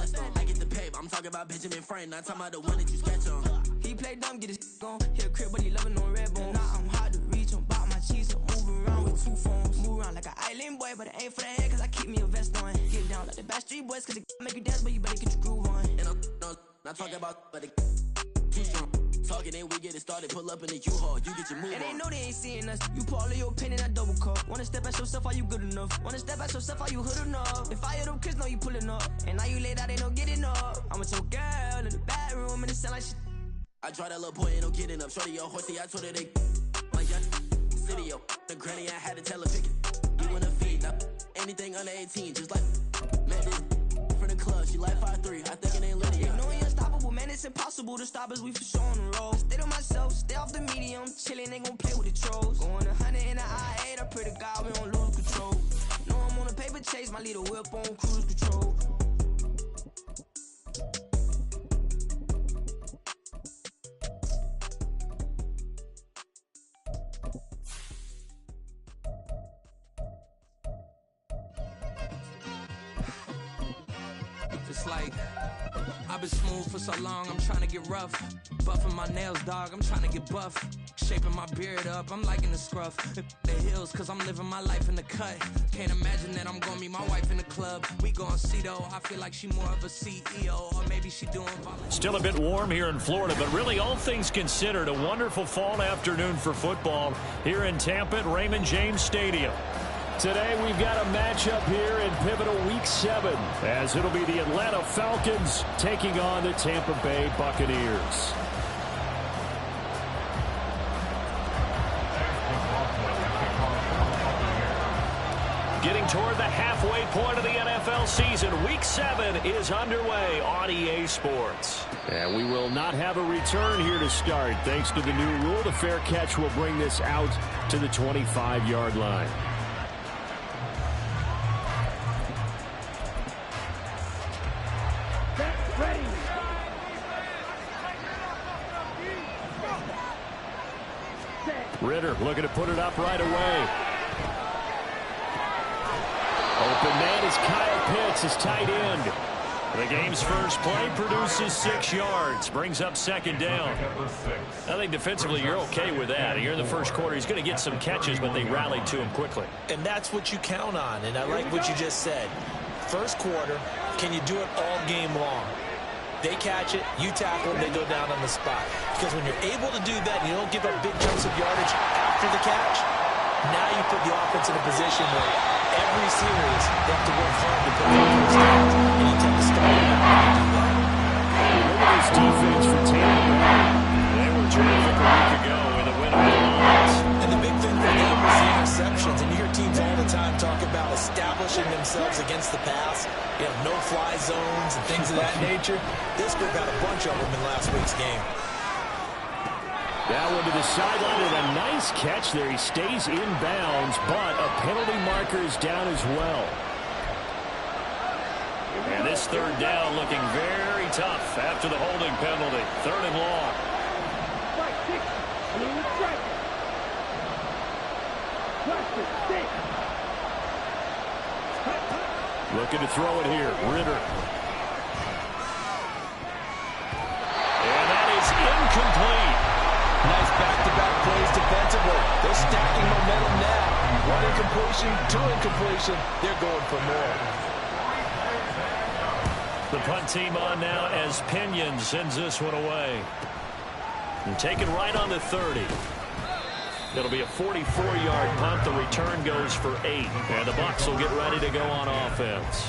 touched on. I get the paper, I'm talking about Benjamin Franklin, not talking about the one that you sketch on. He play dumb, get his on. Hit a crib, but he loving on red bone. Now I'm hard to reach, I'm bout my cheese, I'm moving around with 2 phones. Move around like an island boy, but it ain't for the head, cause I keep me a vest on. Get down like the Backstreet Boys, cause it make you dance, but you better get your groove on. And I'm not talking about, but it too strong. Talking, then we get it started, pull up in the U-Haul, you get your move and they on. know they ain't seeing us. You pull all of your pin in that double cup. Wanna step at yourself, are you good enough? Wanna step at yourself, are you hood enough? If I hear them kids know you pulling up, and now you laid out, they don't get enough. I'm with your girl in the bedroom, and it sound like shit. I draw that little boy, ain't no getting up. Shorty, your horsey, I told her they like young city, yo. The granny, I had to tell her pick it. You wanna feed, now anything under 18, just like met this from the club. She like 5'3", I think it ain't lit, yeah. No, we unstoppable, man, it's impossible to stop us, we for sure on the road. Stay to myself, stay off the medium, chillin', ain't gon' play with the trolls. Going 100 in the I-8, I pray to God we don't lose control. No, I'm on a paper chase, my little whip on cruise control. It's like, I've been smooth for so long, I'm trying to get rough. Buffing my nails, dog, I'm trying to get buff. Shaping my beard up, I'm liking the scruff. The hills, cause I'm living my life in the cut. Can't imagine that I'm gonna meet my wife in the club. We gon' see though, I feel like she more of a CEO, or maybe she doing volunteer. Still a bit warm here in Florida, but really all things considered, a wonderful fall afternoon for football here in Tampa at Raymond James Stadium. Today we've got a matchup here in pivotal Week 7, as it'll be the Atlanta Falcons taking on the Tampa Bay Buccaneers. Getting toward the halfway point of the NFL season, Week 7 is underway on EA Sports. And we will not have a return here to start. Thanks to the new rule, the fair catch will bring this out to the 25-yard line. Ritter looking to put it up right away. Open man is Kyle Pitts, his tight end. The game's first play produces 6 yards, brings up second down. I think defensively you're okay with that. Here in the first quarter, he's going to get some catches, but they rallied to him quickly. And that's what you count on, and I like what you just said. First quarter, can you do it all game long? They catch it, you tackle them, they go down on the spot. Because when you're able to do that and you don't give up big chunks of yardage after the catch, now you put the offense in a position where every series they have to work hard to put their first downs. And you tend to start them out to do that. Look at this defense for Tampa Bay. They were terrific a week ago with a win over the Lions. And the big thing for them was the interceptions. And you hear teams all the time talk about establishing themselves against the pass. You know, no-fly zones and things of that nature. This group had a bunch of them in last week's game. That one to the sideline and a nice catch there. He stays in bounds, but a penalty marker is down as well. And this third down looking very tough after the holding penalty. 3rd and long. Looking to throw it here. Ritter. And that is incomplete. Nice back-to-back plays defensively. They're stacking momentum now. 1 incompletion, 2 incompletion. They're going for more. The punt team on now as Pinion sends this one away. And taken right on the 30. It'll be a 44-yard punt. The return goes for 8. And the Bucs will get ready to go on offense.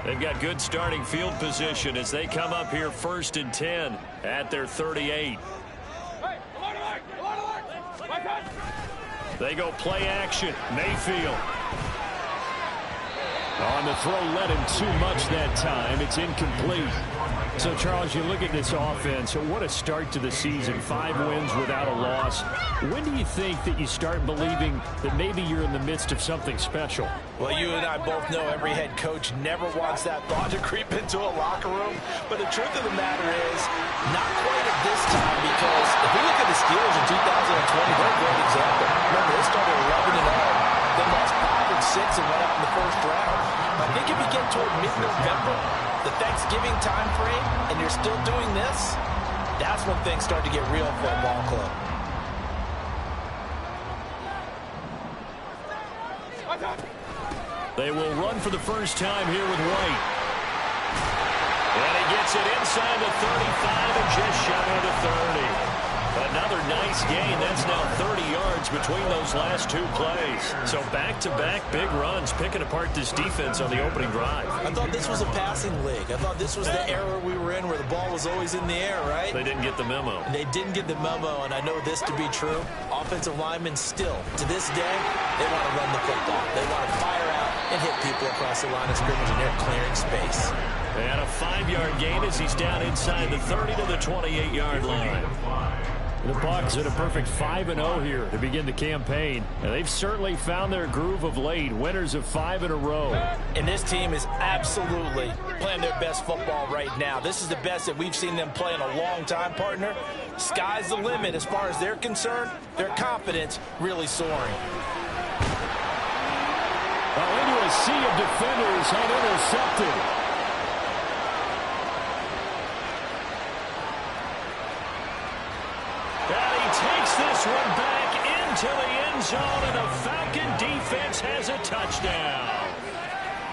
They've got good starting field position as they come up here 1st and 10 at their 38. They go play action. Mayfield. On the throw, led him too much that time. It's incomplete. So, Charles, you look at this offense, what a start to the season. 5 wins without a loss. When do you think that you start believing that maybe you're in the midst of something special? Well, you and I both know every head coach never wants that thought to creep into a locker room. But the truth of the matter is, not quite at this time, because if we look at the Steelers in 2020, they're a great example. Remember, they started 11-0, then lost 5 6 and went up in the first round. I think if you get toward mid-November, the Thanksgiving time frame, and you're still doing this, that's when things start to get real for a ball club. They will run for the first time here with White. And he gets it inside the 35 and just shy of the 30. Another nice gain. That's now 30 yards between those last two plays. So back-to-back big runs, picking apart this defense on the opening drive. I thought this was a passing league. I thought this was the era we were in where the ball was always in the air, right? They didn't get the memo. They didn't get the memo, and I know this to be true. Offensive linemen still, to this day, they want to run the football. They want to fire out and hit people across the line of scrimmage, and they're clearing space. And a 5-yard gain as he's down inside the 30 to the 28-yard line. The Bucs at a perfect 5-0 here to begin the campaign. And they've certainly found their groove of late. Winners of 5 in a row. And this team is absolutely playing their best football right now. This is the best that we've seen them play in a long time, partner. Sky's the limit as far as they're concerned. Their confidence really soaring. Well, into a sea of defenders, unintercepted. Takes this one back into the end zone, and the Falcon defense has a touchdown.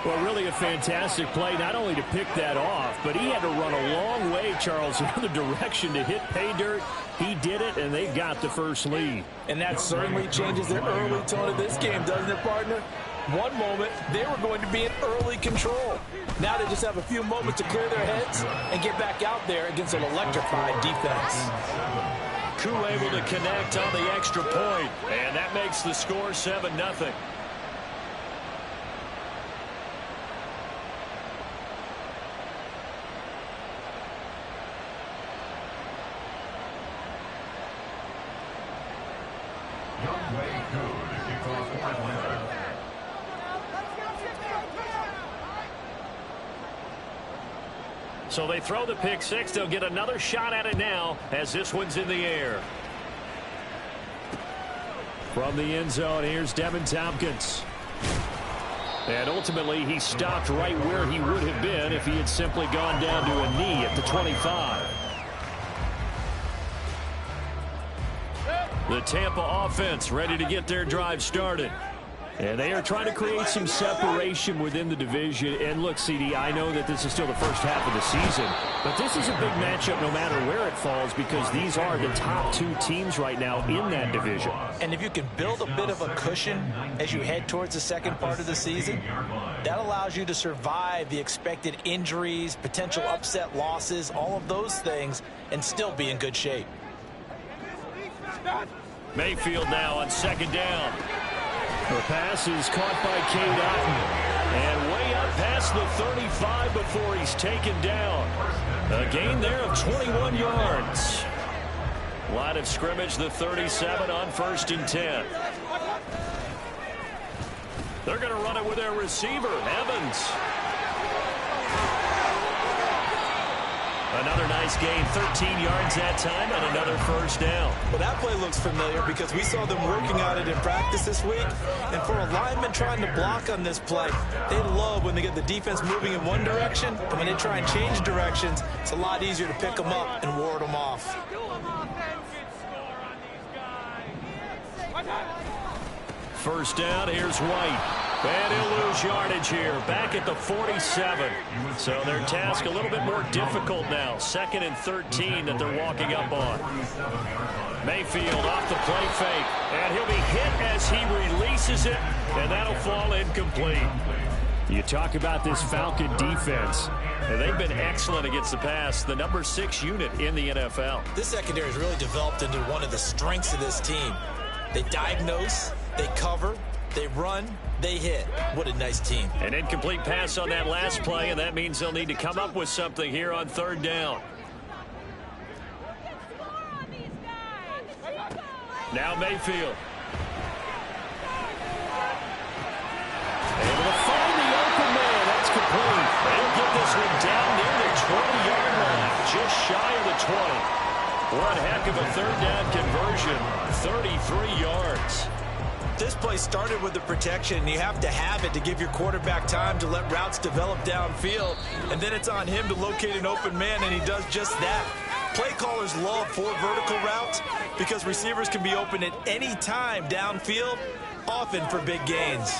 Well, really a fantastic play, not only to pick that off, but he had to run a long way, Charles, in the other direction to hit pay dirt. He did it, and they got the first lead. And that certainly changes the early tone of this game, doesn't it, partner? One moment, they were going to be in early control. Now they just have a few moments to clear their heads and get back out there against an electrified defense. Koo able to connect on the extra point, and that makes the score 7-0. So they throw the pick six. They'll get another shot at it now as this one's in the air. From the end zone, here's Devin Tompkins. And ultimately, he stopped right where he would have been if he had simply gone down to a knee at the 25. The Tampa offense ready to get their drive started. And they are trying to create some separation within the division. And look, CD, I know that this is still the first half of the season, but this is a big matchup no matter where it falls because these are the top two teams right now in that division. And if you can build a bit of a cushion as you head towards the second part of the season, that allows you to survive the expected injuries, potential upset losses, all of those things, and still be in good shape. Mayfield now on second down. The pass is caught by Cade Otton. And way up past the 35 before he's taken down. A gain there of 21 yards. Line of scrimmage, the 37 on 1st and 10. They're going to run it with their receiver, Evans. Another nice gain, 13 yards that time, and another first down. Well, that play looks familiar because we saw them working on it in practice this week. And for a lineman trying to block on this play, they love when they get the defense moving in one direction. And when they try and change directions, it's a lot easier to pick them up and ward them off. First down, here's White. And he'll lose yardage here, back at the 47. So their task a little bit more difficult now. 2nd and 13 that they're walking up on. Mayfield off the play fake. And he'll be hit as he releases it, and that'll fall incomplete. You talk about this Falcon defense. And they've been excellent against the pass, the number 6 unit in the NFL. This secondary has really developed into one of the strengths of this team. They diagnose, they cover, they run, they hit. What a nice team. An incomplete pass on that last play, and that means they'll need to come up with something here on 3rd down. Now Mayfield. Able to find the open man. That's complete. They'll get this one down near the 20-yard line, just shy of the 20. One heck of a 3rd down conversion, 33 yards. this play started with the protection. You have to have it to give your quarterback time to let routes develop downfield. And then it's on him to locate an open man, and he does just that. Play callers love 4 vertical routes because receivers can be open at any time downfield, often for big gains.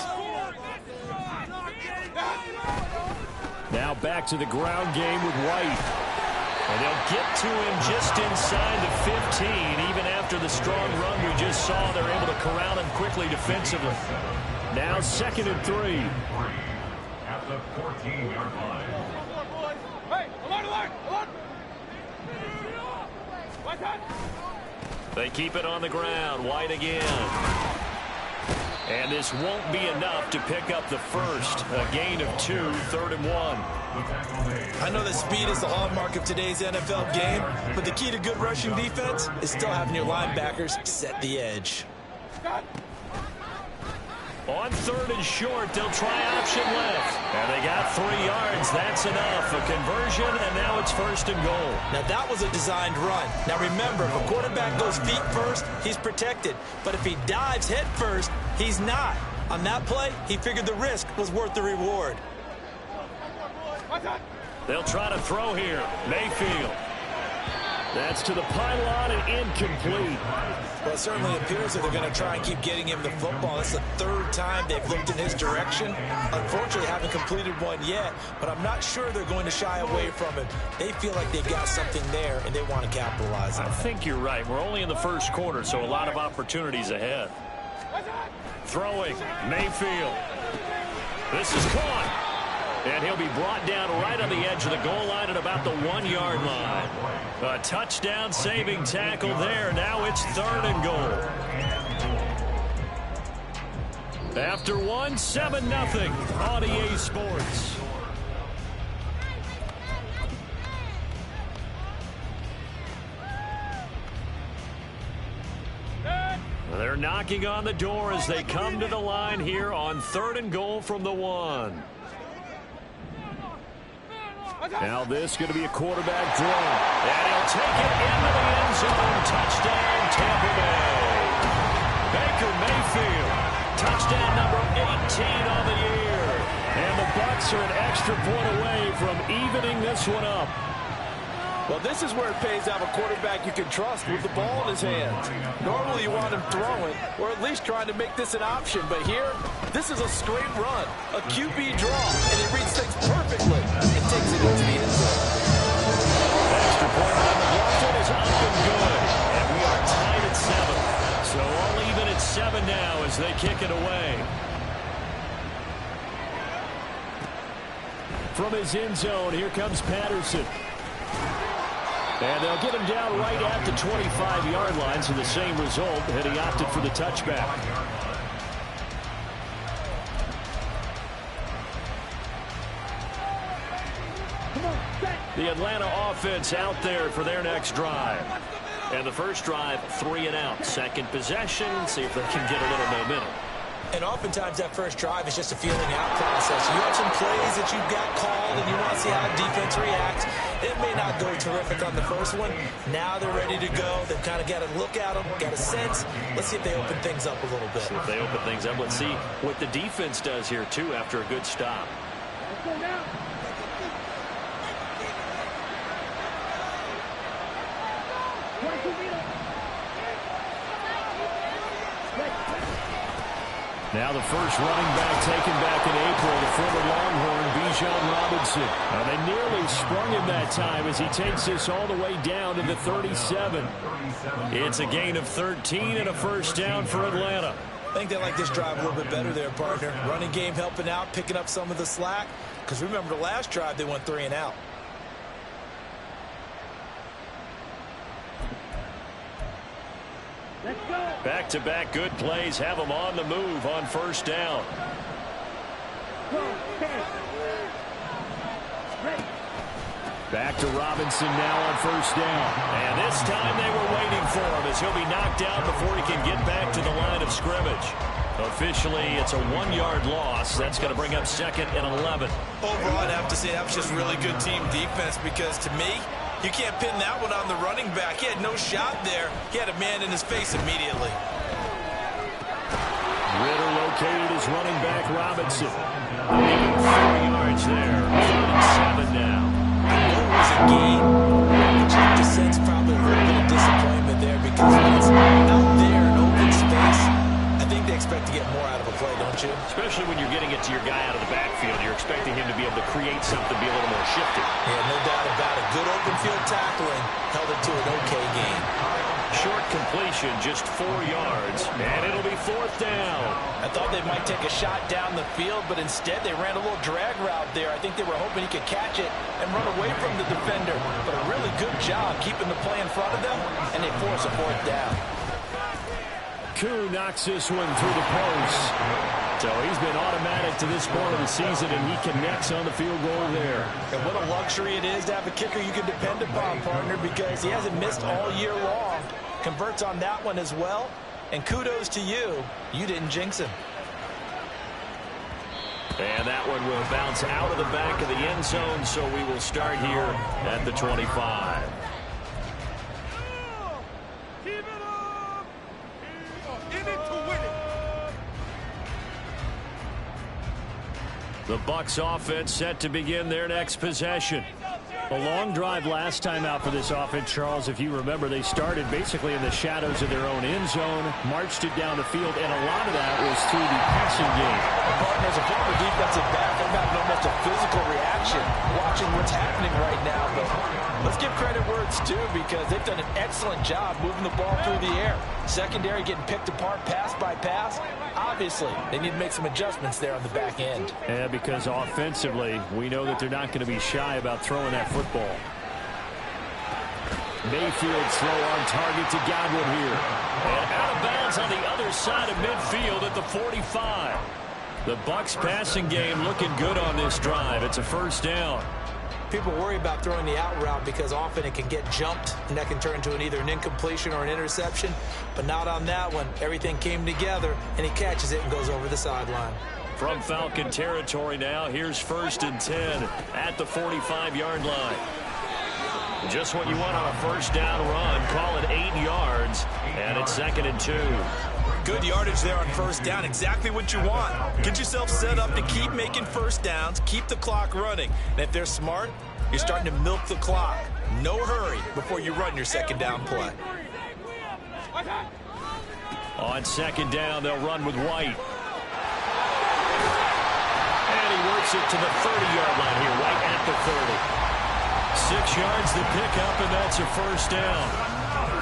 Now back to the ground game with White. And they'll get to him just inside the 15. Even after the strong run we just saw, they're able to corral him quickly defensively. Now 2nd and 3. At the 14-yard line. They keep it on the ground. White again. And this won't be enough to pick up the first. A gain of 2, 3rd and 1. I know that speed is the hallmark of today's NFL game, but the key to good rushing defense is still having your linebackers set the edge. On 3rd and short, they'll try option left. And they got 3 yards. That's enough. A conversion, and now it's 1st and goal. Now, that was a designed run. Now, remember, if a quarterback goes feet first, he's protected. But if he dives head first, he's not. On that play, he figured the risk was worth the reward. They'll try to throw here. Mayfield. That's to the pylon and incomplete. Well, it certainly appears that they're going to try and keep getting him the football. That's the 3rd time they've looked in his direction. Unfortunately, haven't completed one yet, but I'm not sure they're going to shy away from it. They feel like they've got something there, and they want to capitalize on it. I think you're right. We're only in the 1st quarter, so a lot of opportunities ahead. Throwing, Mayfield. This is caught. And he'll be brought down right on the edge of the goal line at about the 1-yard line. A touchdown saving tackle there. Now it's 3rd and goal. After 1, 7-0 on EA Sports. They're knocking on the door as they come to the line here on 3rd and goal from the 1. Now this is going to be a quarterback draw. And he'll take it into the end zone. Touchdown, Tampa Bay. Baker Mayfield. Touchdown number 18 on the year. And the Bucs are an extra point away from evening this one up. Well, this is where it pays to have a quarterback you can trust with the ball in his hands. Normally you want him throwing, or at least trying to make this an option. But here, this is a straight run, a QB draw, and he reads things perfectly and takes it into the end zone. Extra point on the Bluffton is up and good. And we are tied at 7. So all even at 7 now as they kick it away. From his end zone, here comes Patterson. And they'll get him down right at the 25-yard line, so the same result, and he opted for the touchback. The Atlanta offense out there for their next drive. And the first drive, 3 and out. Second possession, see if they can get a little momentum. And oftentimes that first drive is just a feeling out process. You have some plays that you've got called and you want to see how the defense reacts. It may not go terrific on the first one. Now they're ready to go. They've kind of got to look at them, got a sense. Let's see if they open things up a little bit. See if they open things up. Let's see what the defense does here, too, after a good stop. Let's go now. Now the first running back taken back in April, the former Longhorn, Bijan Robinson. Now they nearly sprung him that time as he takes this all the way down to the 37. It's a gain of 13 and a first down for Atlanta. I think they like this drive a little bit better there, partner. Running game helping out, picking up some of the slack. Because remember, the last drive they went 3 and out. Let's go. Back-to-back good plays have them on the move on first down. Back to Robinson now on first down. And this time they were waiting for him as he'll be knocked out before he can get back to the line of scrimmage. Officially, it's a 1-yard loss. That's going to bring up 2nd and 11. Overall, I'd have to say that was just really good team defense because to me, you can't pin that one on the running back. He had no shot there. He had a man in his face immediately. Ritter located his running back Robinson. 4 yards there. 3rd and 7 now. I know it was a gain, but you have to sense probably a little bit of disappointment there because when it's out there in open space, I think they expect to get more out of a play, don't you? Especially when you're getting it to your guy out of the backfield. You're expecting him to be able to create something, be a little more shifty. Yeah, no doubt about it. Good open field tackling held it to an okay gain. Short completion, just 4 yards, and it'll be 4th down. I thought they might take a shot down the field, but instead they ran a little drag route there. I think they were hoping he could catch it and run away from the defender. But a really good job keeping the play in front of them, and they force a 4th down. Koo knocks this one through the post. So he's been automatic to this point of the season, and he connects on the field goal there. And what a luxury it is to have a kicker you can depend upon, partner, because he hasn't missed all year long. Converts on that one as well. And kudos to you. You didn't jinx him. And that one will bounce out of the back of the end zone, so we will start here at the 25. Keep it up! In it to win it! The Bucs offense set to begin their next possession. A long drive last time out for this offense, Charles. If you remember, they started basically in the shadows of their own end zone, marched it down the field, and a lot of that was through the passing game. As a former defensive back, I'm having almost a physical reaction watching what's happening right now. But let's give credit where it's due because they've done an excellent job moving the ball through the air. Secondary getting picked apart pass by pass. Obviously, they need to make some adjustments there on the back end. Yeah, because offensively, we know that they're not going to be shy about throwing that football. Mayfield's throw on target to Godwin here. And out of bounds on the other side of midfield at the 45. The Bucs passing game looking good on this drive. It's a 1st down. People worry about throwing the out route because often it can get jumped and that can turn into either an incompletion or an interception. But not on that one. Everything came together and he catches it and goes over the sideline. From Falcon territory now, here's 1st and 10 at the 45-yard line. Just what you want on a 1st down run. Call it 8 yards, and it's 2nd and 2. Good yardage there on 1st down. Exactly what you want. Get yourself set up to keep making 1st downs, keep the clock running. And if they're smart, you're starting to milk the clock. No hurry before you run your 2nd down play. On 2nd down, they'll run with White. And he works it to the 30-yard line here, right at the 30. 6 yards to pick up, and that's a 1st down.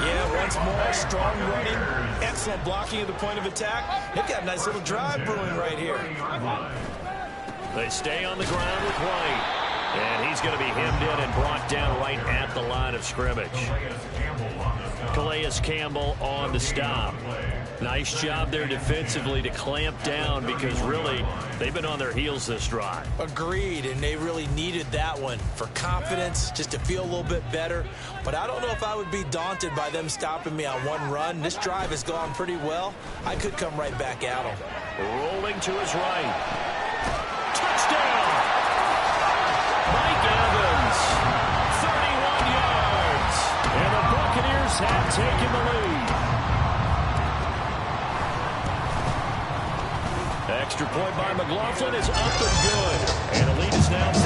Yeah, once more, strong running, excellent blocking at the point of attack. They've got a nice little drive brewing right here. They stay on the ground with White. And he's going to be hemmed in and brought down right at the line of scrimmage. Calais Campbell on the stop. Nice job there defensively to clamp down because really they've been on their heels this drive. Agreed, and they really needed that one for confidence, just to feel a little bit better. But I don't know if I would be daunted by them stopping me on one run. This drive has gone pretty well. I could come right back at them. Rolling to his right. Touchdown! Mike Evans, 31 yards. And the Buccaneers have taken the lead. Extra point by McLaughlin is up and good. And the lead is now 14-10.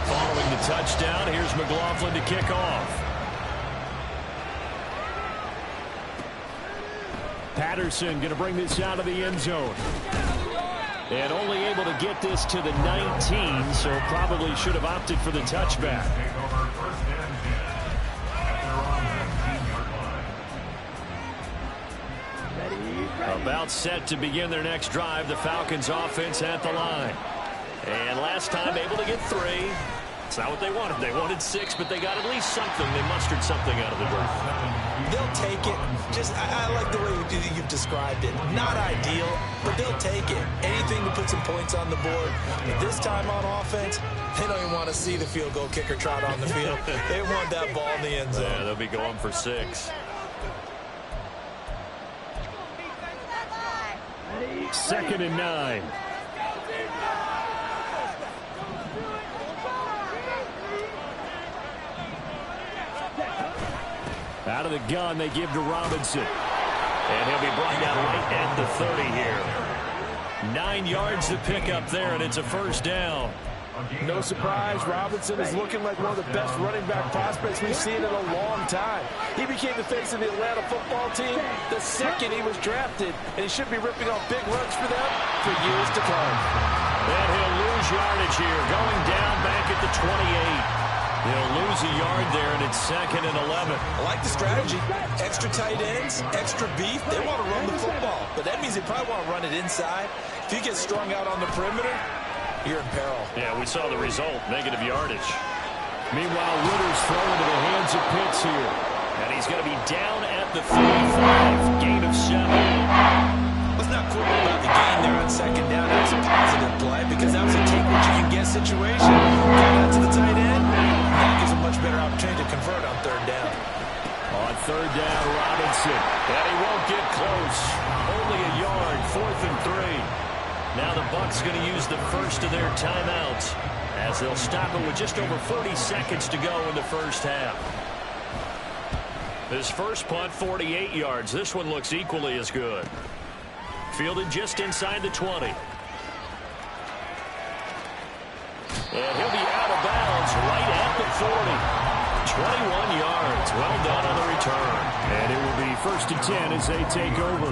Following the touchdown, here's McLaughlin to kick off. Patterson going to bring this out of the end zone. And only able to get this to the 19, so probably should have opted for the touchback. About set to begin their next drive, the Falcons offense at the line. And last time able to get 3. It's not what they wanted. They wanted 6, but they got at least something. They mustered something out of the group. They'll take it. Just, I like the way you've described it. Not ideal, but they'll take it. Anything to put some points on the board. But this time on offense, they don't even want to see the field goal kicker trot on the field. They want that ball in the end zone. Yeah, they'll be going for 6. 2nd and 9. Out of the gun, they give to Robinson. And he'll be brought down right at the 30 here. 9 yards to pick up there, and it's a first down. No surprise, Robinson is looking like one of the best running back prospects we've seen in a long time. He became the face of the Atlanta football team the second he was drafted, and he should be ripping off big runs for them for years to come. And he'll lose yardage here, going down back at the 28. He'll lose a yard there, and it's 2nd and 11. I like the strategy. Extra tight ends, extra beef. They want to run the football, but that means they probably want to run it inside. If you get strung out on the perimeter, you're in peril. Yeah, we saw the result, negative yardage. Meanwhile, Ritter's thrown into the hands of Pitts here. And he's going to be down at the 35, gain of 7. Let's not quibble about the gain there on 2nd down. That was a positive play because that was a take-what-you-can-get situation. Got out to the tight end. That gives a much better opportunity to convert on 3rd down. On 3rd down, Robinson. And he won't get close. Only a yard, 4th and 3. Now the Bucs going to use the first of their timeouts as they'll stop it with just over 40 seconds to go in the first half. This first punt, 48 yards. This one looks equally as good. Fielded just inside the 20. And he'll be out of bounds right at the 40. 21 yards. Well done on the return. And it will be 1st and 10 as they take over.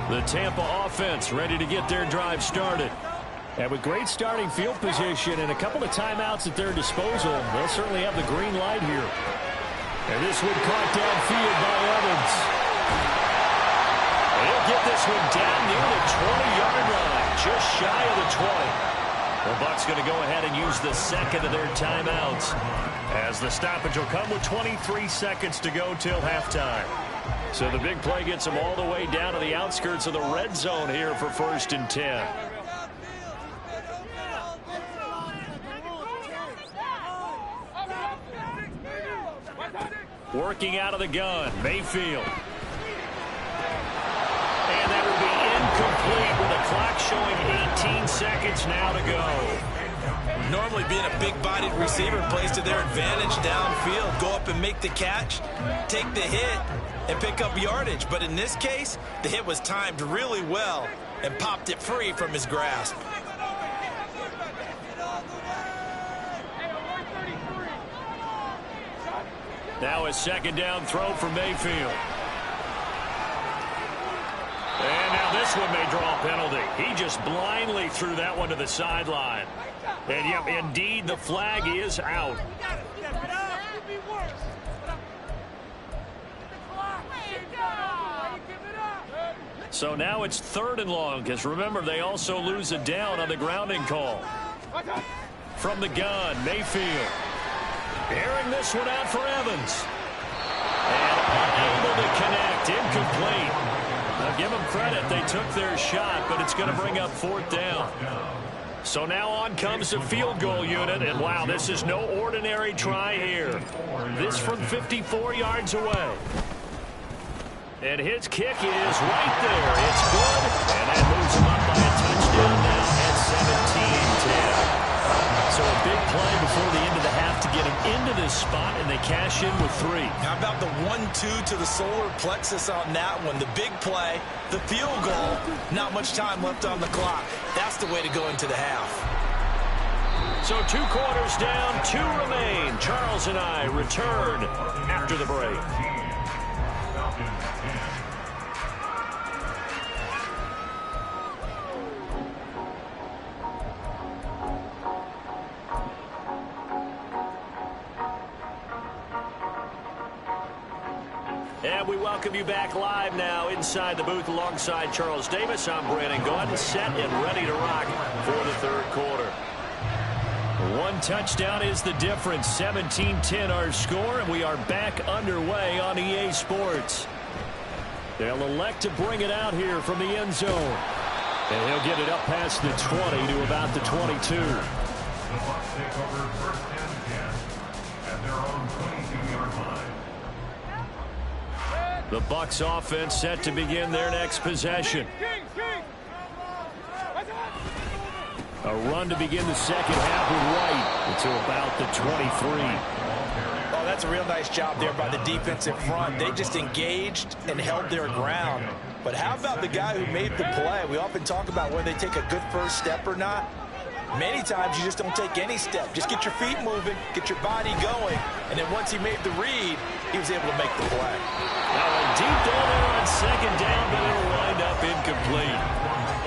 The Tampa offense ready to get their drive started. And with great starting field position and a couple of timeouts at their disposal, they'll certainly have the green light here. And this one caught downfield by Evans. And he'll get this one down near the 20-yard line, just shy of the 20. The Bucs going to go ahead and use the second of their timeouts as the stoppage will come with 23 seconds to go till halftime. So the big play gets them all the way down to the outskirts of the red zone here for 1st and 10. Working out of the gun, Mayfield. And that will be incomplete with the clock showing 18 seconds now to go. Normally being a big-bodied receiver plays to their advantage downfield. Go up and make the catch, take the hit, and pick up yardage. But in this case, the hit was timed really well and popped it free from his grasp. Now a 2nd down throw for Mayfield. And now this one may draw a penalty. He just blindly threw that one to the sideline. And yep, indeed, the flag is out. So now it's 3rd and long, because remember, they also lose a down on the grounding call. From the gun, Mayfield. Airing this one out for Evans. And unable to connect, incomplete. Now give them credit, they took their shot, but it's going to bring up 4th down. So now on comes the field goal unit, and wow, this is no ordinary try here. This from 54 yards away. And his kick is right there. It's good, and that moves him up by a touchdown now at 17-10. So a big play before the end of the half to get him into this spot, and they cash in with 3. How about the 1-2 to the solar plexus on that one? The big play, the field goal, not much time left on the clock. That's the way to go into the half. So 2 quarters down, 2 remain. Charles and I return after the break. And we welcome you back live now inside the booth alongside Charles Davis. I'm Brandon Gaudin, set and ready to rock for the 3rd quarter. 1 touchdown is the difference. 17-10 our score, and we are back underway on EA Sports. They'll elect to bring it out here from the end zone. And he'll get it up past the 20 to about the 22. The Bucs take over 1st and 10 at their own 22-yard line. The Bucs offense set to begin their next possession. A run to begin the second half with White until about the 23. Oh, that's a real nice job there by the defensive front. They just engaged and held their ground. But how about the guy who made the play? We often talk about whether they take a good first step or not. Many times you just don't take any step. Just get your feet moving, get your body going, and then once he made the read, he was able to make the play. Deep down there on second down, but it'll wind up incomplete.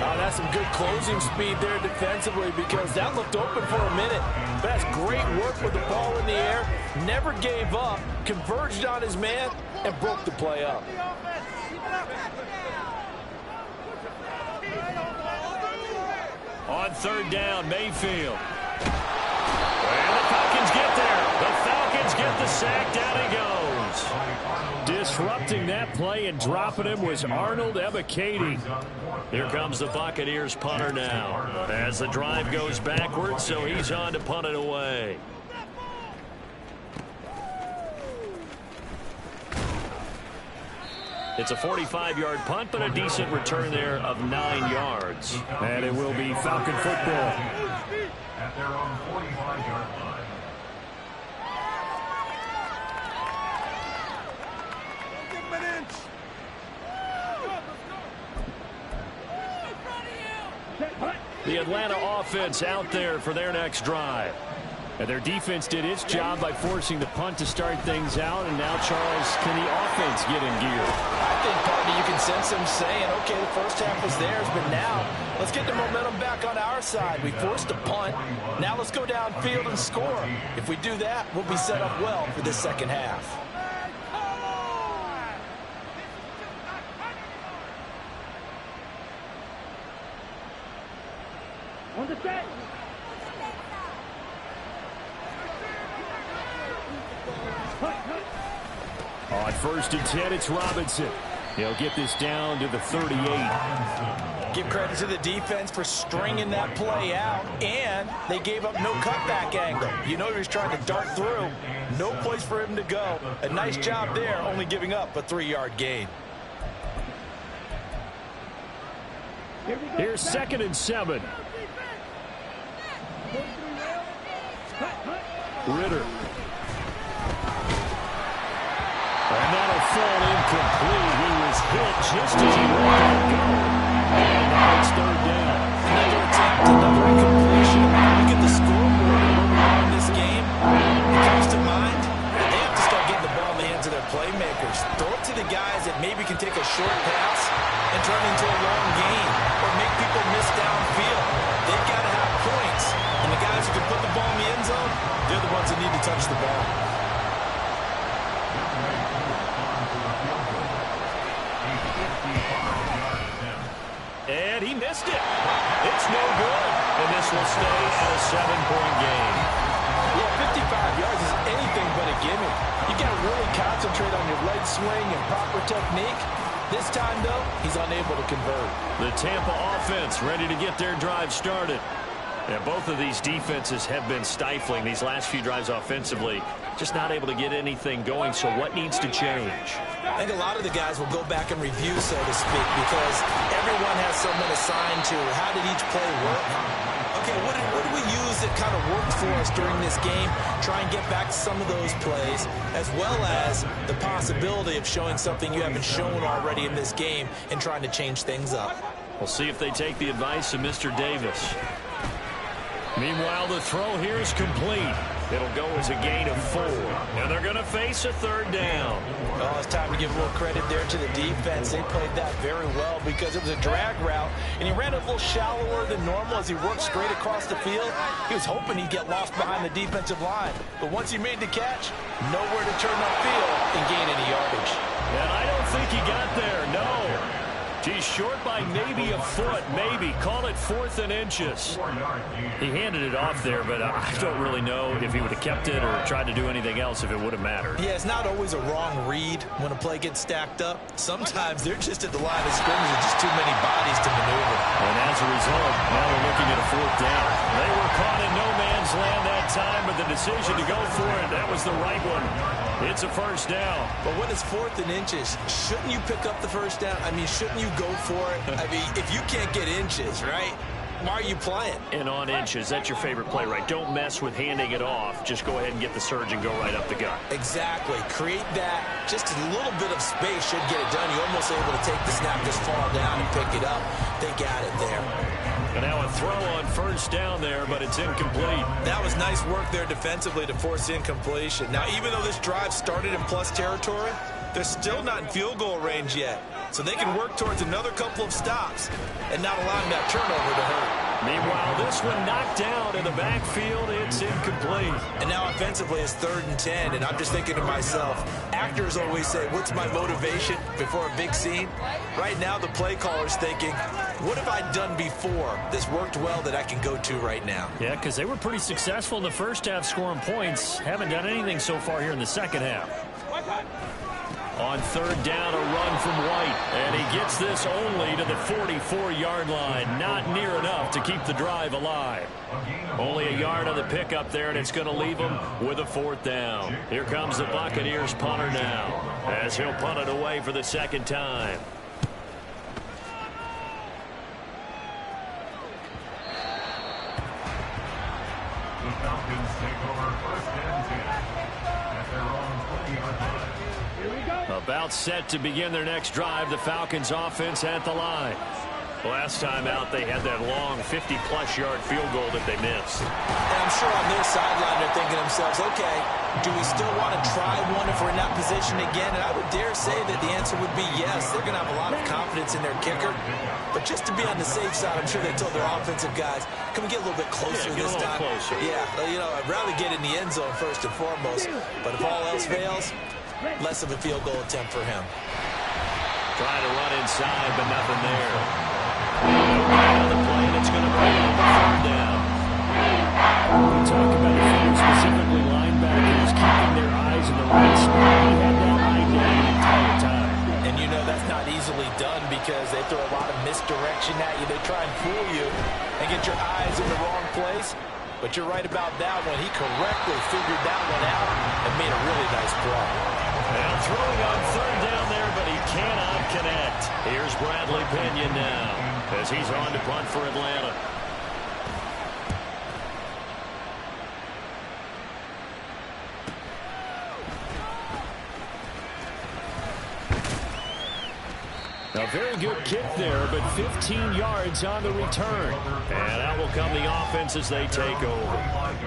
Oh, that's some good closing speed there defensively because that looked open for a minute. But that's great work with the ball in the air. Never gave up, converged on his man, and broke the play up. On third down, Mayfield. And the Falcons get there. The Falcons get the sack. Down he goes. Disrupting that play and dropping him was Arnold Ebiketie. Here comes the Buccaneers punter now. As the drive goes backwards, so he's on to punt it away. It's a 45-yard punt, but a decent return there of 9 yards. And it will be Falcon football. At their own 45-yard line. Give him an inch. The Atlanta offense out there for their next drive. And their defense did its job by forcing the punt to start things out. And now, Charles, can the offense get in gear? I think, partner, you can sense them saying, okay, the first half was theirs, but now let's get the momentum back on our side. We forced a punt. Now let's go downfield and score. If we do that, we'll be set up well for this second half. On the set. On first and 10, it's Robinson. He'll get this down to the 38. Give credit to the defense for stringing that play out, and they gave up no cutback angle. You know he was trying to dart through. No place for him to go. A nice job there, only giving up a 3-yard gain. Here's 2nd and 7. Ritter. And that'll fall incomplete. He was hit just as he let it go. And now it's third down. Another attempt, another incompletion. Look at the scoreboard and where we are in this game. It comes to mind, they have to start getting the ball in the hands of their playmakers. Throw it to the guys that maybe can take a short pass and turn into a long gain or make people miss downfield. They've got to have points. And the guys who can put the ball in the end zone, they're the ones that need to touch the ball. And he missed it. It's no good. And this will stay at a 7-point game. Yeah, 55 yards is anything but a gimme. You got to really concentrate on your leg swing and proper technique. This time, though, he's unable to convert. The Tampa offense ready to get their drive started. And both of these defenses have been stifling these last few drives offensively. Just not able to get anything going. So what needs to change? I think a lot of the guys will go back and review, so to speak, because everyone has someone assigned to how did each play work. Okay, what did we use that kind of worked for us during this game? Try and get back to some of those plays, as well as the possibility of showing something you haven't shown already in this game and trying to change things up. We'll see if they take the advice of Mr. Davis. Meanwhile, the throw here is complete. It'll go as a gain of 4. And they're going to face a third down. Oh, it's time to give a little credit there to the defense. They played that very well because it was a drag route, and he ran a little shallower than normal as he worked straight across the field. He was hoping he'd get lost behind the defensive line. But once he made the catch, nowhere to turn upfield and gain any yardage. And I don't think he got there, no. He's short by maybe a foot, maybe. Call it 4th and inches. He handed it off there, but I don't really know if he would have kept it or tried to do anything else if it would have mattered. Yeah, it's not always a wrong read when a play gets stacked up. Sometimes they're just at the line of scrimmage with just too many bodies to maneuver. And as a result, now they're looking at a 4th down. They were caught in no man's land that time, but the decision to go for it, that was the right one. It's a first down. But when it's 4th and inches, shouldn't you pick up the first down? I mean, shouldn't you go for it? I mean, if you can't get inches, right? why are you playing? And on inches, that's your favorite play, right? Don't mess with handing it off. Just go ahead and get the surge and go right up the gut. Exactly. Create that. Just a little bit of space should get it done. You're almost able to take the snap, just fall down and pick it up. They got it there. And now a throw on first down there, but it's incomplete. That was nice work there defensively to force incompletion. Now, even though this drive started in plus territory, they're still not in field goal range yet. So they can work towards another couple of stops and not allowing that turnover to hurt. Meanwhile, this one knocked down in the backfield. It's incomplete. And now offensively it's 3rd and 10, and I'm just thinking to myself, actors always say, what's my motivation before a big scene? Right now the play caller's thinking, what have I done before this worked well that I can go to right now? Yeah, because they were pretty successful in the first half scoring points. Haven't done anything so far here in the second half. On 3rd down, a run from White. And he gets this only to the 44-yard line. Not near enough to keep the drive alive. Only a yard on the pickup there, and it's going to leave him with a 4th down. Here comes the Buccaneers punter now, as he'll punt it away for the 2nd time. The Falcons take over 1st and 10 at their own 20-yard line. About set to begin their next drive, the Falcons offense at the line. Last time out, they had that long 50-plus yard field goal that they missed. And I'm sure on their sideline they're thinking to themselves, okay, do we still want to try one if we're in that position again? And I would dare say that the answer would be yes. They're going to have a lot of confidence in their kicker. But just to be on the safe side, I'm sure they told their offensive guys, can we get a little bit closer this time? Closer. Yeah, you know, I'd rather get in the end zone first and foremost. But if all else fails, less of a field goal attempt for him. Trying to run inside, but nothing there. Another play, and it's going to bring up a 3rd down. We talk about the field, specifically linebackers keeping their eyes in the right spot. He had that eye down the entire time. And you know that's not easily done because they throw a lot of misdirection at you. They try and fool you and get your eyes in the wrong place. But you're right about that one. He correctly figured that one out and made a really nice play. Now throwing on 3rd down there, but he cannot connect. Here's Bradley Pinion now as he's on to punt for Atlanta. A very good kick there, but 15 yards on the return. And out will come the offense as they take over.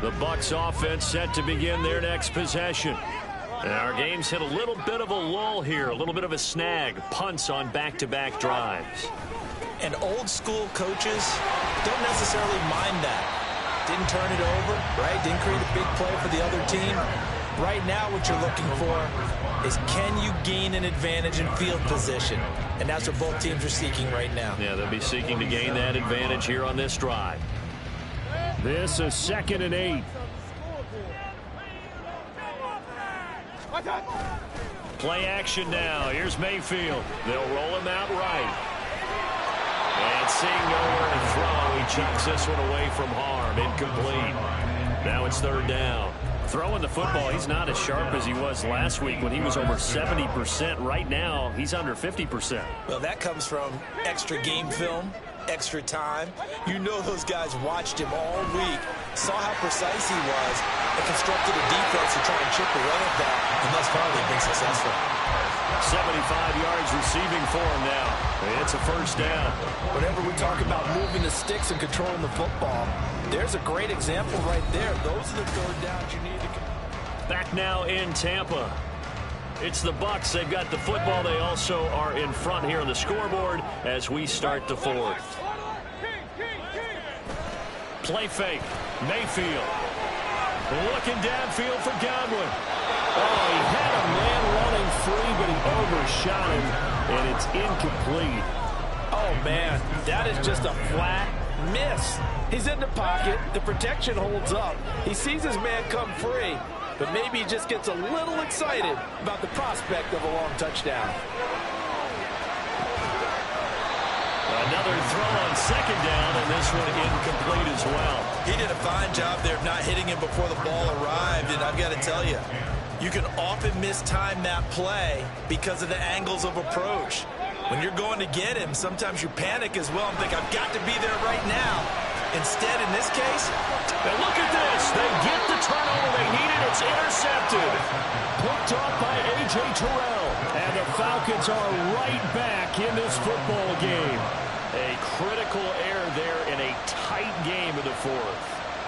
The Bucs offense set to begin their next possession. And our game's hit a little bit of a lull here, a little bit of a snag. Punts on back-to-back drives. And old school coaches don't necessarily mind that. Didn't turn it over, right? Didn't create a big play for the other team. Right now what you're looking for is can you gain an advantage in field position? And that's what both teams are seeking right now. Yeah, they'll be seeking to gain that advantage here on this drive. This is 2nd and 8. Play action now. Here's Mayfield. They'll roll him out right. And seeing nowhere to throw, he chucks this one away from harm. Incomplete. Now it's 3rd down. Throwing the football, he's not as sharp as he was last week when he was over 70%. Right now, he's under 50%. Well, that comes from extra game film, extra time. You know those guys watched him all week, saw how precise he was, and constructed a defense to try and chip away at that, and thus far they've been successful. 75 yards receiving for him now. It's a 1st down. Whenever we talk about moving the sticks and controlling the football, there's a great example right there. Those are the 3rd downs you need to. Back now in Tampa. It's the Bucs. They've got the football. They also are in front here on the scoreboard as we start the 4th. Play fake. Mayfield. Looking downfield for Godwin. Oh, he had a man running free, but he overshot him, and it's incomplete. Oh, man, that is just a flat miss. He's in the pocket. The protection holds up. He sees his man come free, but maybe he just gets a little excited about the prospect of a long touchdown. Another throw on 2nd down, and this one incomplete as well. He did a fine job there of not hitting him before the ball arrived, and I've got to tell you, You can often mistime that play because of the angles of approach. When you're going to get him, sometimes you panic as well and think, I've got to be there right now. Instead, in this case, and look at this. They get the turnover they needed. It's intercepted. Picked off by A.J. Terrell. And the Falcons are right back in this football game. A critical error there in a tight game in the fourth.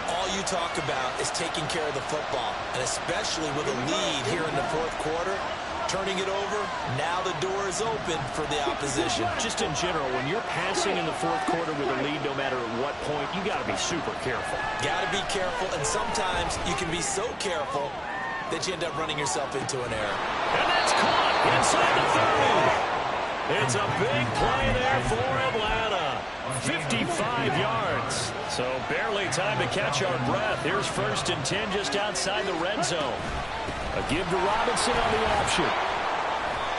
All you talk about is taking care of the football, and especially with a lead here in the fourth quarter, turning it over, now the door is open for the opposition. Just in general, when you're passing in the fourth quarter with a lead, no matter at what point, you got to be super careful. Got to be careful, and sometimes you can be so careful that you end up running yourself into an error. And that's caught inside the 30. It's a big play there for Atlanta. 55 yards. So barely time to catch our breath. Here's 1st and 10 just outside the red zone. A give to Robinson on the option.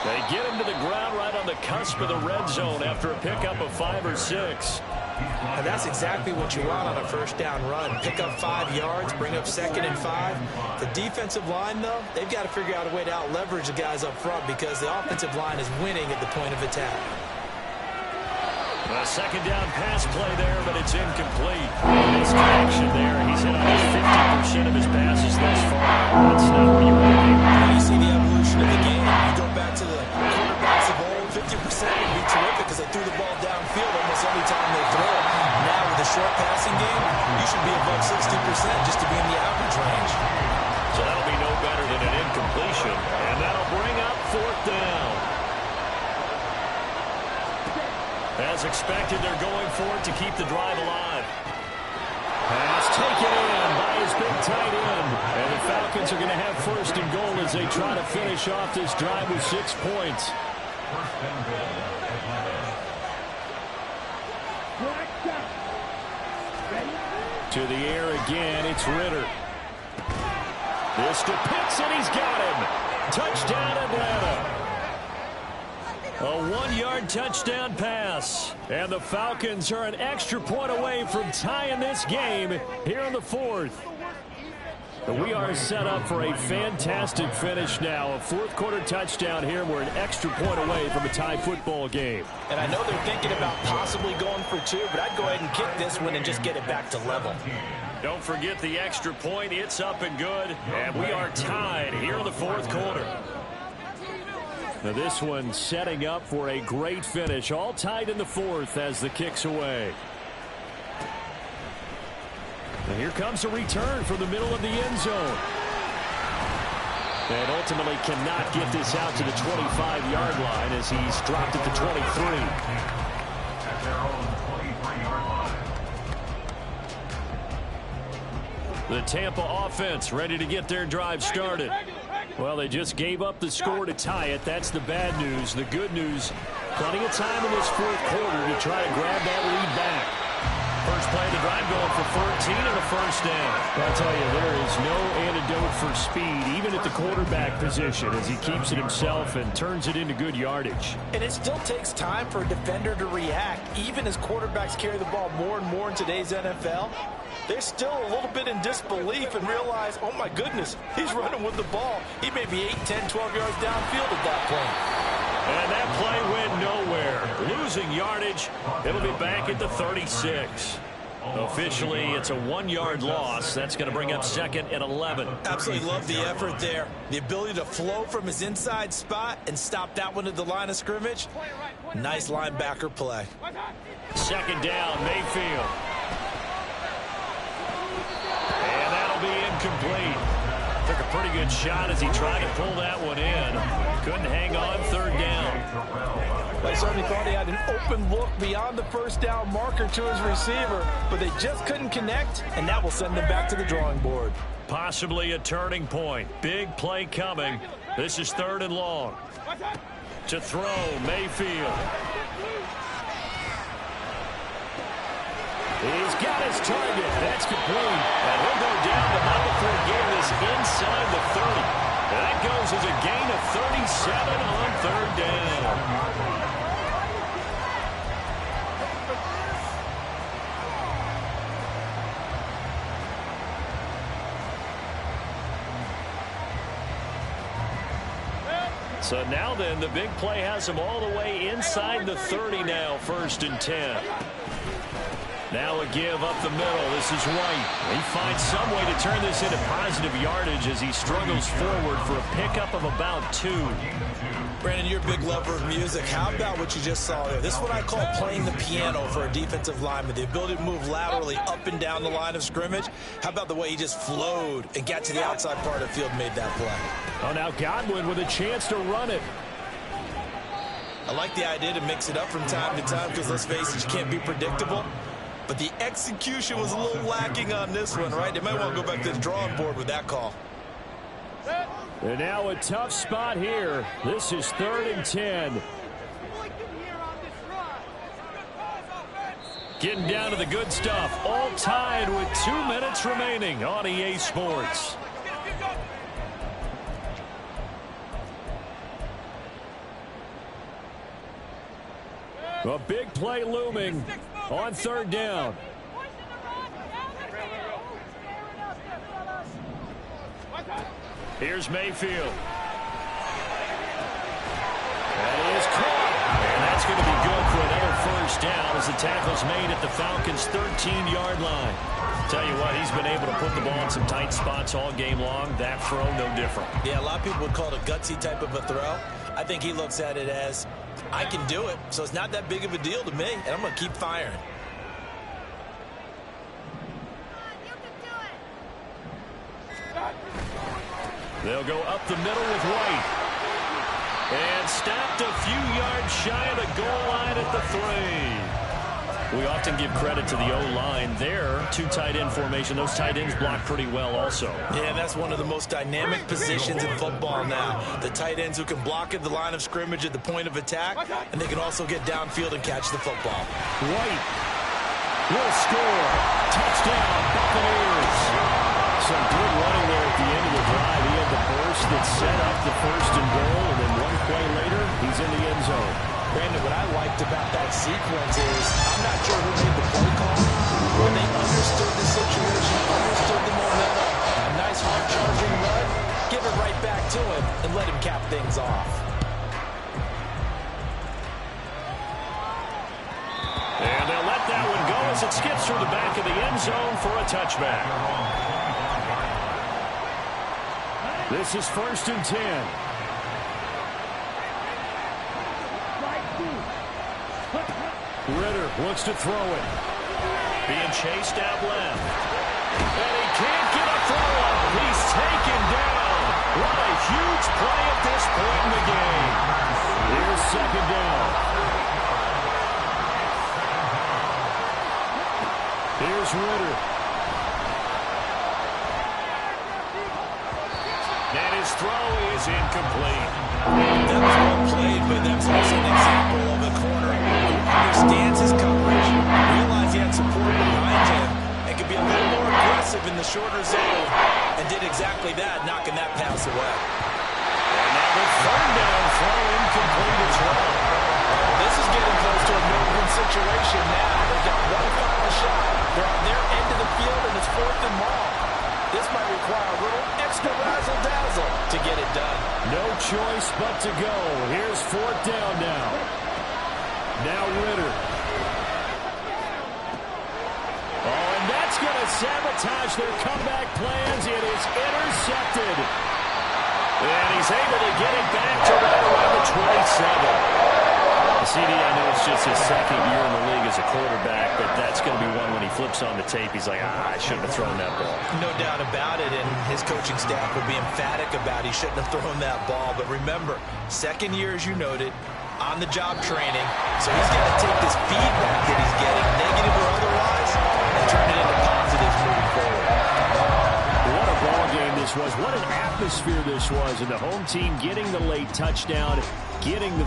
They get him to the ground right on the cusp of the red zone after a pickup of 5 or 6. And that's exactly what you want on a first down run. Pick up 5 yards, bring up 2nd and 5. The defensive line, though, they've got to figure out a way to out-leverage the guys up front because the offensive line is winning at the point of attack. A 2nd down pass play there, but it's incomplete. Nice connection there. He's hit almost 50% of his passes thus far. That's not where you want to be. When you see the evolution of the game, you go back to the quarterbacks of old, 50% would be terrific because they threw the ball downfield almost every time they throw it. Now with a short passing game, you should be above 60% just to be in the average range. So that'll be no better than an incompletion. And that'll bring up 4th down. As expected, they're going for it to keep the drive alive. Pass taken in by his big tight end. And the Falcons are going to have 1st and goal as they try to finish off this drive with 6 points. To the air again, it's Ritter. This to Pitts, and he's got him. Touchdown, Atlanta. A 1-yard touchdown pass. And the Falcons are an extra point away from tying this game here in the fourth. We are set up for a fantastic finish now. A fourth-quarter touchdown here. We're an extra point away from a tie football game. And I know they're thinking about possibly going for 2, but I'd go ahead and kick this one and just get it back to level. Don't forget the extra point. It's up and good. And we are tied here in the fourth quarter. Now this one setting up for a great finish. All tied in the fourth as the kick's away. And here comes a return from the middle of the end zone. And ultimately cannot get this out to the 25-yard line as he's dropped at the 23. At their own 23-yard line. The Tampa offense ready to get their drive started. Well, they just gave up the score to tie it. That's the bad news. The good news, plenty of time in this fourth quarter to try to grab that lead back. First play of the drive going for 14 and a first down. I'll tell you, there is no antidote for speed, even at the quarterback position, as he keeps it himself and turns it into good yardage. And it still takes time for a defender to react, even as quarterbacks carry the ball more and more in today's NFL. They're still a little bit in disbelief and realize, oh my goodness, he's running with the ball. He may be 8, 10, 12 yards downfield at that point. And that play went nowhere. Losing yardage. It'll be back at the 36. Officially, it's a 1-yard loss. That's going to bring up 2nd and 11. Absolutely love the effort there. The ability to flow from his inside spot and stop that one at the line of scrimmage. Nice linebacker play. 2nd down, Mayfield. And that'll be incomplete. Took a pretty good shot as he tried to pull that one in. Couldn't hang on, 3rd down. They certainly thought he had an open look beyond the first down marker to his receiver, but they just couldn't connect, and that will send them back to the drawing board. Possibly a turning point. Big play coming. This is 3rd and long. To throw, Mayfield. He's got his target. That's complete. And he'll go down, but not before getting this inside the 30. And that goes as a gain of 37 on 3rd down. So now then, the big play has him all the way inside the 30 now, 1st and 10. Now a give up the middle. This is White. He finds some way to turn this into positive yardage as he struggles forward for a pickup of about 2. Brandon, you're a big lover of music. How about what you just saw there? This is what I call playing the piano for a defensive lineman. The ability to move laterally up and down the line of scrimmage. How about the way he just flowed and got to the outside part of the field and made that play? Oh, now Godwin with a chance to run it. I like the idea to mix it up from time to time because, let's face it, you can't be predictable. But the execution was a little lacking on this one, right? They might want to go back to the drawing board with that call. And now a tough spot here. This is 3rd and 10. Getting down to the good stuff. All tied with 2 minutes remaining on EA Sports. A big play looming on 3rd down. Here's Mayfield. That is caught. And that's going to be good for another 1st down as the tackle's made at the Falcons' 13-yard line. Tell you what, he's been able to put the ball in some tight spots all game long. That throw, no different. Yeah, a lot of people would call it a gutsy type of a throw. I think he looks at it as, I can do it, so it's not that big of a deal to me, and I'm going to keep firing. They'll go up the middle with White. And stopped a few yards shy of the goal line at the 3. We often give credit to the O-line there. 2 tight end formation. Those tight ends block pretty well also. Yeah, that's one of the most dynamic positions in football now. The tight ends who can block at the line of scrimmage at the point of attack, and they can also get downfield and catch the football. White will score. Touchdown, Buccaneers. Some good running there at the end of the drive. He had the burst that set up the 1st and goal, and then 1 play later, he's in the end zone. Brandon, what I liked about that sequence is, I'm not sure who made the play call, but they understood the situation, understood the momentum, a nice hard-charging run, give it right back to him, and let him cap things off. And they'll let that one go as it skips through the back of the end zone for a touchback. This is 1st and 10. Ritter looks to throw it. Being chased out left. And he can't get a throw up. He's taken down. What a huge play at this point in the game. Here's 2nd down. Here's Ritter. And his throw is incomplete. That was well played, but that's also an example of a corner who understands his coverage, realized he had support behind him, and could be a little more aggressive in the shorter zone, and did exactly that, knocking that pass away. And now the 3rd down throw incomplete as well. This is getting close to a no-win situation now. They've got one final shot. They're on their end of the field, and it's 4th and long. This might require a little extra razzle-dazzle to get it done. No choice but to go. Here's 4th down now. Now Ritter. Oh, and that's going to sabotage their comeback plans. It is intercepted. And he's able to get it back to right around the 27. CD, I know it's just his 2nd year in the league as a quarterback, but that's going to be one when he flips on the tape. He's like, I shouldn't have thrown that ball. No doubt about it, and his coaching staff will be emphatic about he shouldn't have thrown that ball. But remember, 2nd year, as you noted, on-the-job training, so he's got to take this feedback that he's getting, negative or otherwise, and turn it into positives moving forward. What a ball game this was. What an atmosphere this was. And the home team getting the late touchdown, getting the